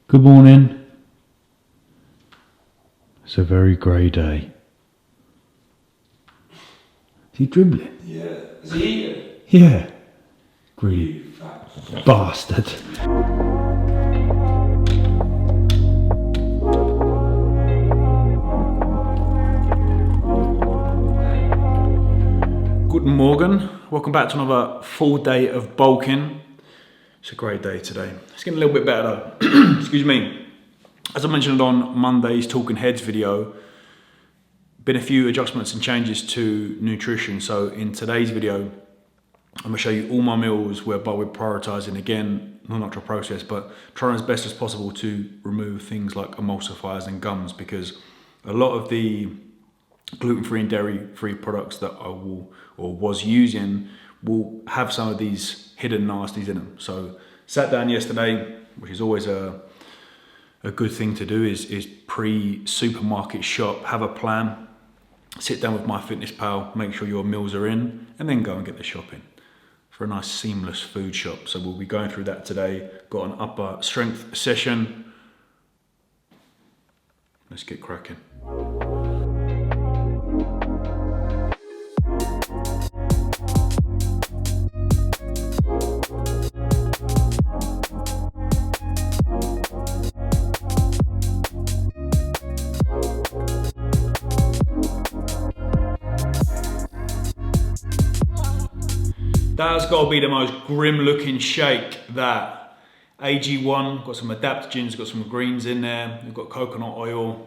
Good morning. It's a very grey day. Is he dribbling? Yeah. Is he eating? Yeah. Greedy bastard. Guten Morgen. Welcome back to another full day of bulking. It's a great day today. It's getting a little bit better though. Excuse me. As I mentioned on Monday's Talking Heads video, been a few adjustments and changes to nutrition. So in today's video, I'm going to show you all my meals whereby we're prioritizing, again, non-ultra processed, but trying as best as possible to remove things like emulsifiers and gums, because a lot of the gluten-free and dairy-free products that I will or was using will have some of these hidden nasties in them. So sat down yesterday, which is always a good thing to do, is pre-supermarket shop, have a plan, sit down with MyFitnessPal, make sure your meals are in, and then go and get the shopping for a nice seamless food shop. So we'll be going through that today. Got an upper strength session. Let's get cracking. That's got to be the most grim looking shake, that. AG1, got some adaptogens, got some greens in there, we've got coconut oil.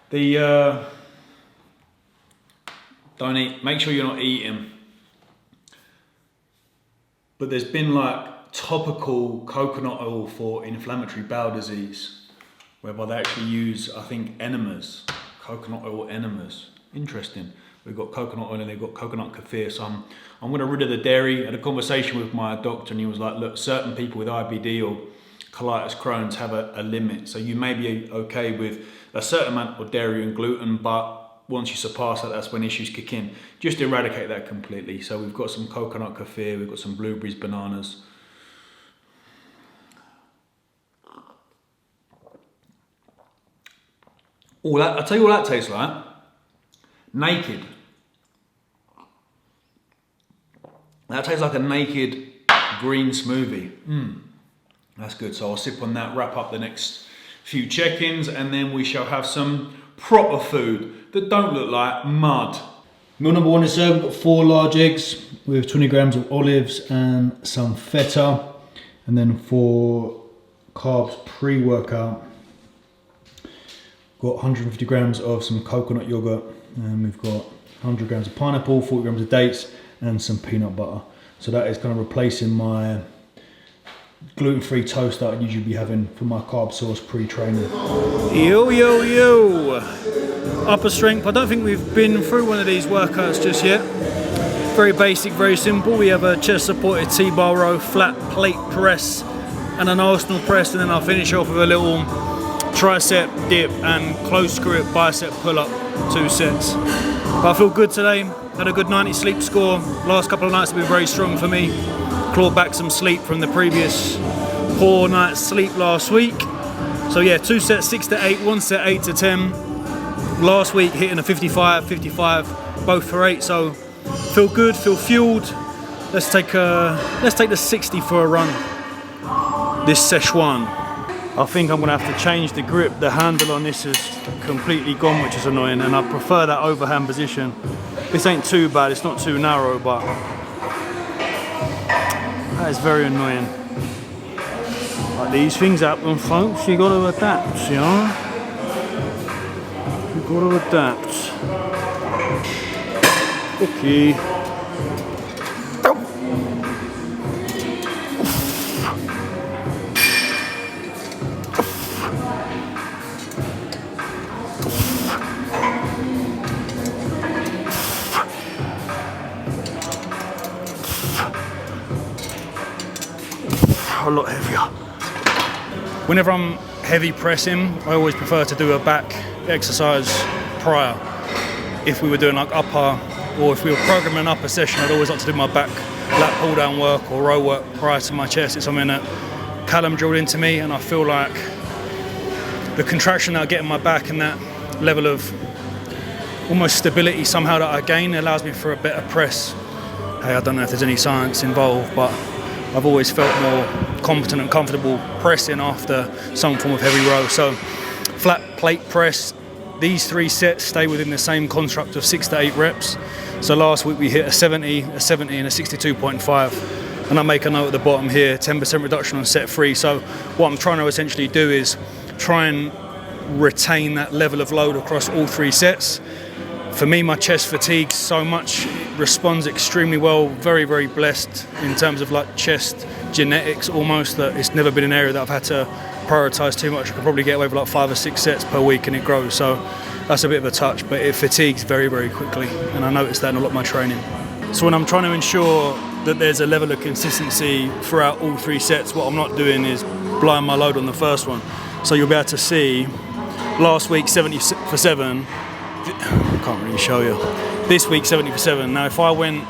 Don't eat, make sure you're not eating. But there's been like topical coconut oil for inflammatory bowel disease, whereby they actually use, I think, enemas, coconut oil enemas. Interesting. We've got coconut oil and they've got coconut kefir. So I'm going to rid of the dairy. I had a conversation with my doctor and he was like, look, certain people with IBD or colitis, Crohn's have a limit. So you may be okay with a certain amount of dairy and gluten, but once you surpass that, that's when issues kick in. Just eradicate that completely. So we've got some coconut kefir, we've got some blueberries, bananas. Oh, I'll tell you what that tastes like. Naked. That tastes like a naked green smoothie. That's good. So I'll sip on that, wrap up the next few check-ins, and then we shall have some proper food that don't look like mud. Meal number one is served. We've got 4 large eggs with 20 grams of olives and some feta. And then for carbs pre-workout, got 150 grams of some coconut yogurt. And we've got 100 grams of pineapple, 40 grams of dates, and some peanut butter. So that is kind of replacing my gluten-free toast that I'd usually be having for my carb source pre-training. Yo, yo, yo. Upper strength. I don't think we've been through one of these workouts just yet. Very basic, very simple. We have a chest-supported T-bar row, flat plate press, and an Arsenal press, and then I'll finish off with a little tricep dip and close grip bicep pull-up, 2 sets. But I feel good today. Had a good 90 sleep score. Last couple of nights have been very strong for me. Clawed back some sleep from the previous poor night's sleep last week. So yeah, 2 sets 6 to 8, 1 set 8 to 10. Last week hitting a 55, both for 8. So feel good, feel fueled. Let's take the 60 for a run. This Szechuan. I think I'm going to have to change the grip. The handle on this is completely gone, which is annoying, and I prefer that overhand position. This ain't too bad, it's not too narrow, but that is very annoying. Like, these things happen, folks. You got to adapt, you know? You got to adapt. Okay. A lot heavier. Whenever I'm heavy pressing, I always prefer to do a back exercise prior. If we were doing like upper, or if we were programming an upper session, I'd always like to do my back lat pull down work or row work prior to my chest. It's something that Callum drilled into me, and I feel like the contraction that I get in my back and that level of almost stability somehow that I gain allows me for a better press. Hey, I don't know if there's any science involved, but I've always felt more competent and comfortable pressing after some form of heavy row. So flat plate press, these 3 sets stay within the same construct of 6 to 8 reps. So last week we hit a 70, a 70 and a 62.5. And I make a note at the bottom here, 10% reduction on set 3. So what I'm trying to essentially do is try and retain that level of load across all 3 sets. For me, my chest fatigues so much, it responds extremely well, very, very blessed in terms of like chest genetics almost, that it's never been an area that I've had to prioritize too much. I could probably get away with like 5 or 6 sets per week and it grows. So that's a bit of a touch, but it fatigues very, very quickly. And I noticed that in a lot of my training. So when I'm trying to ensure that there's a level of consistency throughout all 3 sets, what I'm not doing is blowing my load on the first one. So you'll be able to see last week 70 for 7. I can't really show you. This week 70 for 7. Now if I went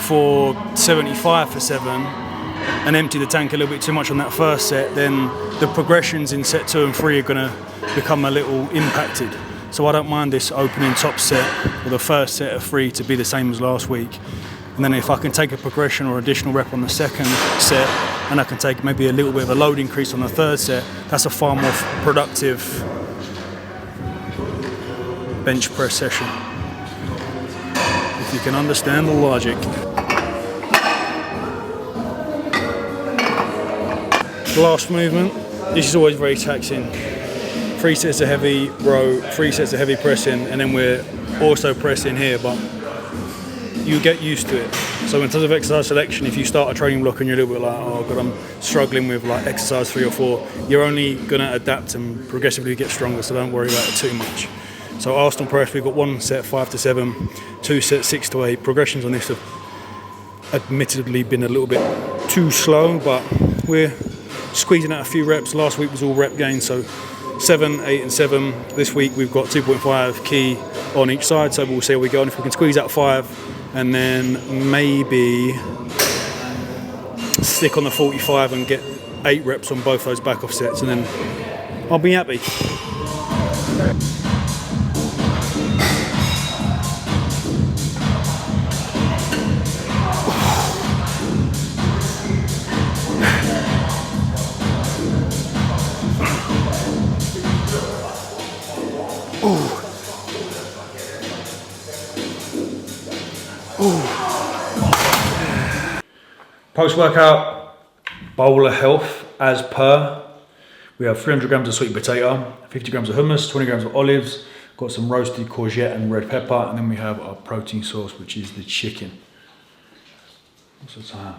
for 75 for 7 and empty the tank a little bit too much on that first set, then the progressions in set 2 and 3 are going to become a little impacted. So I don't mind this opening top set or the first set of 3 to be the same as last week. And then if I can take a progression or additional rep on the second set, and I can take maybe a little bit of a load increase on the third set, that's a far more productive bench press session. If you can understand the logic. Last movement, this is always very taxing. 3 sets of heavy row, 3 sets of heavy pressing, and then we're also pressing here, but you get used to it. So in terms of exercise selection, if you start a training block and you're a little bit like, oh god, I'm struggling with like exercise 3 or 4, you're only gonna adapt and progressively get stronger, so don't worry about it too much. So Arsenal press, we've got 1 set 5 to 7, 2 sets 6 to 8. Progressions on this have admittedly been a little bit too slow, but we're squeezing out a few reps. Last week was all rep gain, so 7, 8 and 7. This week we've got 2.5 key on each side, so we'll see how we go. And if we can squeeze out 5 and then maybe stick on the 45 and get 8 reps on both those back off sets, and then I'll be happy. Post-workout, bowl of health as per. We have 300 grams of sweet potato, 50 grams of hummus, 20 grams of olives, got some roasted courgette and red pepper, and then we have our protein source, which is the chicken. What's the time?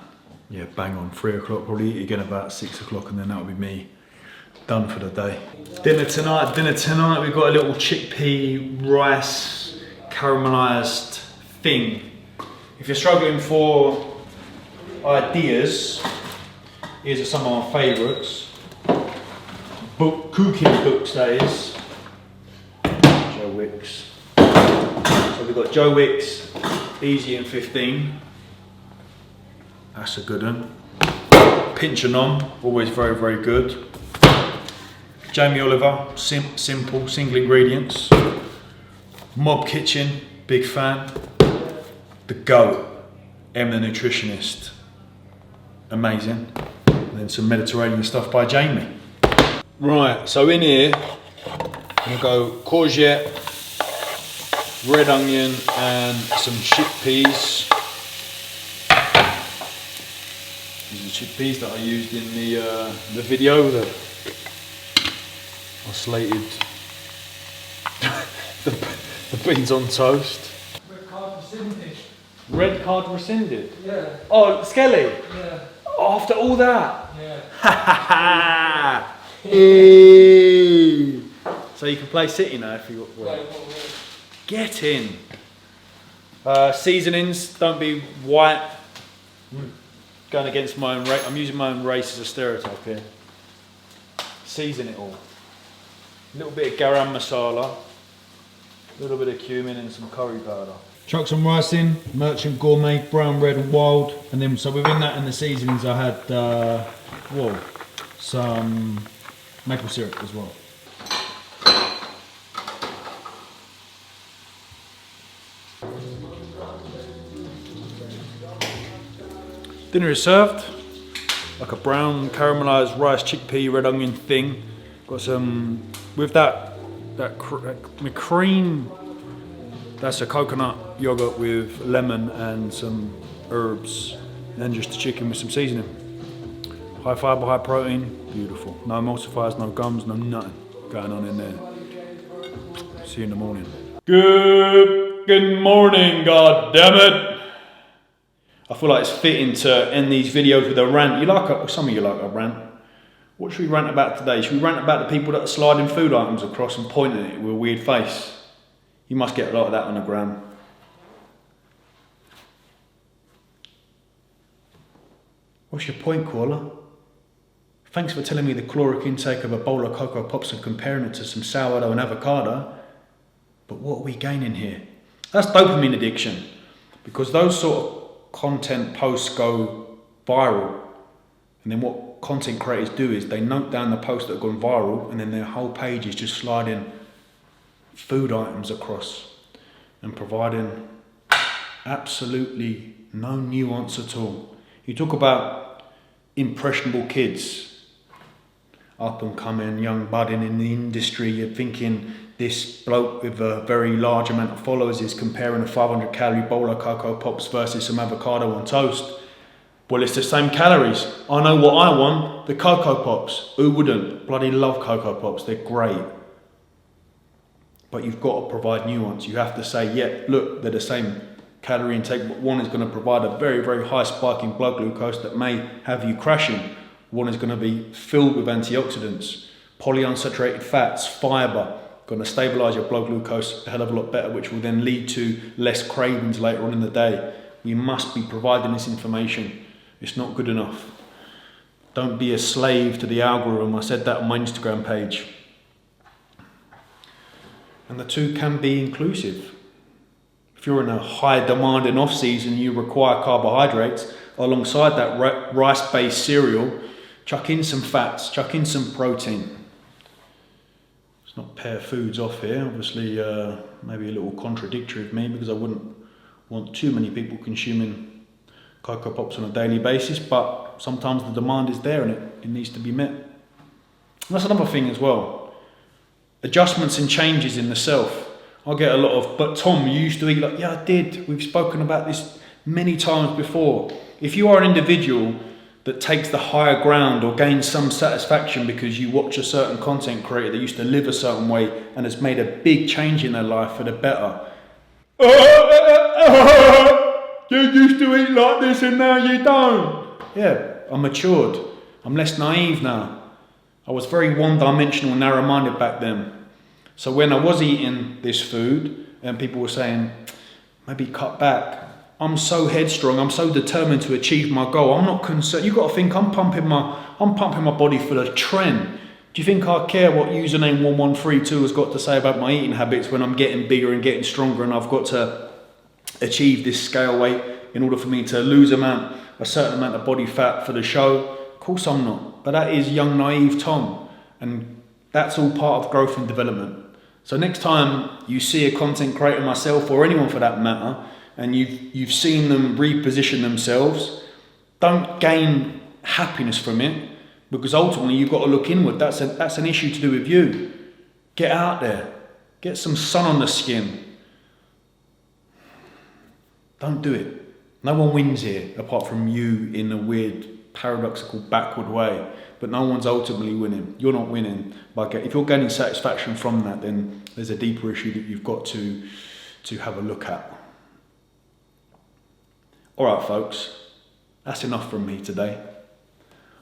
Yeah, bang on, 3 o'clock, probably eat again about 6 o'clock, and then that'll be me done for the day. Dinner tonight, we've got a little chickpea rice caramelized thing. If you're struggling for ideas, here's some of my favourites. Cooking books, that is. Joe Wicks. So we've got Joe Wicks, Easy and 15. That's a good one. Pinch and Nom, always very, very good. Jamie Oliver, simple, single ingredients. Mob Kitchen, big fan. The GOAT, M the Nutritionist. Amazing. And then some Mediterranean stuff by Jamie. Right, so in here, I'm gonna go courgette, red onion, and some chickpeas. These are chickpeas that I used in the video. I slated the beans on toast. Red card rescinded. Red card rescinded? Yeah. Oh, Skelly? Yeah. Oh, after all that? Yeah. Ha So you can play City now if you want. Get in. Seasonings, don't be white. Going against my own race. I'm using my own race as a stereotype here. Season it all. A little bit of garam masala, a little bit of cumin and some curry powder. Chuck some rice in, Merchant Gourmet, brown, red and wild. And then so within that and the seasonings I had some maple syrup as well. Dinner is served. Like a brown caramelized rice chickpea red onion thing. Got some, with that cream, that's a coconut yogurt with lemon and some herbs. And then just the chicken with some seasoning. High fiber, high protein, beautiful. No emulsifiers, no gums, no nothing going on in there. See you in the morning. Good morning, god damn it. I feel like it's fitting to end these videos with a rant. Some of you like a rant. What should we rant about today? Should we rant about the people that are sliding food items across and pointing at it with a weird face? You must get a lot of that on the gram. What's your point, caller? Thanks for telling me the caloric intake of a bowl of Cocoa Pops and comparing it to some sourdough and avocado. But what are we gaining here? That's dopamine addiction. Because those sort of content posts go viral, and then what content creators do is they note down the posts that have gone viral, and then their whole page is just sliding food items across and providing absolutely no nuance at all. You talk about impressionable kids, up and coming, young budding in the industry. You're thinking this bloke with a very large amount of followers is comparing a 500 calorie bowl of Cocoa Pops versus some avocado on toast. Well, it's the same calories. I know what I want, the Cocoa Pops. Who wouldn't? Bloody love Cocoa Pops, they're great. But you've got to provide nuance. You have to say, yeah, look, they're the same calorie intake, but one is going to provide a very, very high spike in blood glucose that may have you crashing. One is going to be filled with antioxidants, polyunsaturated fats, fibre, going to stabilise your blood glucose a hell of a lot better, which will then lead to less cravings later on in the day. We must be providing this information. It's not good enough. Don't be a slave to the algorithm. I said that on my Instagram page. And the two can be inclusive. If you're in a high demand in off season, you require carbohydrates alongside that rice-based cereal. Chuck in some fats, chuck in some protein. Let's not pair foods off here. Obviously, maybe a little contradictory of me because I wouldn't want too many people consuming Cocoa Pops on a daily basis, but sometimes the demand is there and it needs to be met. And that's another thing as well. Adjustments and changes in the self. I get a lot of, but Tom, you used to eat like, yeah, I did. We've spoken about this many times before. If you are an individual that takes the higher ground or gains some satisfaction because you watch a certain content creator that used to live a certain way and has made a big change in their life for the better. You used to eat like this and now you don't. Yeah, I'm matured. I'm less naive now. I was very one-dimensional, narrow-minded back then. So when I was eating this food and people were saying, maybe cut back, I'm so headstrong, I'm so determined to achieve my goal. I'm not concerned. You've got to think I'm pumping my body for the trend. Do you think I care what username 1132 has got to say about my eating habits when I'm getting bigger and getting stronger and I've got to achieve this scale weight in order for me to lose a certain amount of body fat for the show? Of course I'm not. But that is young, naive Tom. And that's all part of growth and development. So next time you see a content creator, myself or anyone for that matter, and you've seen them reposition themselves, don't gain happiness from it, because ultimately you've got to look inward. That's an issue to do with you. Get out there. Get some sun on the skin. Don't do it. No one wins here apart from you in a weird, paradoxical, backward way. But no one's ultimately winning. You're not winning. If you're gaining satisfaction from that, then there's a deeper issue that you've got to have a look at. All right, folks, that's enough from me today.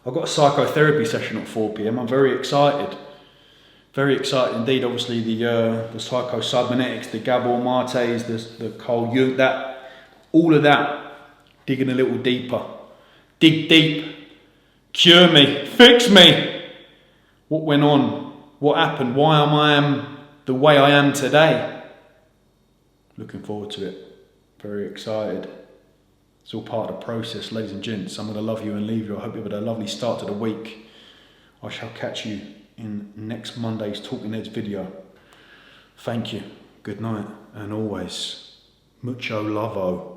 I've got a psychotherapy session at 4 p.m. I'm very excited. Very excited indeed. Obviously, the psycho-cybernetics, the Gabor Mates, the Carl Jung, all of that, digging a little deeper. Dig deep. Cure me. Fix me. What went on? What happened? Why am I the way I am today? Looking forward to it. Very excited. It's all part of the process, ladies and gents. I'm going to love you and leave you. I hope you've had a lovely start to the week. I shall catch you in next Monday's Talking Heads video. Thank you. Good night. And always, mucho lavo.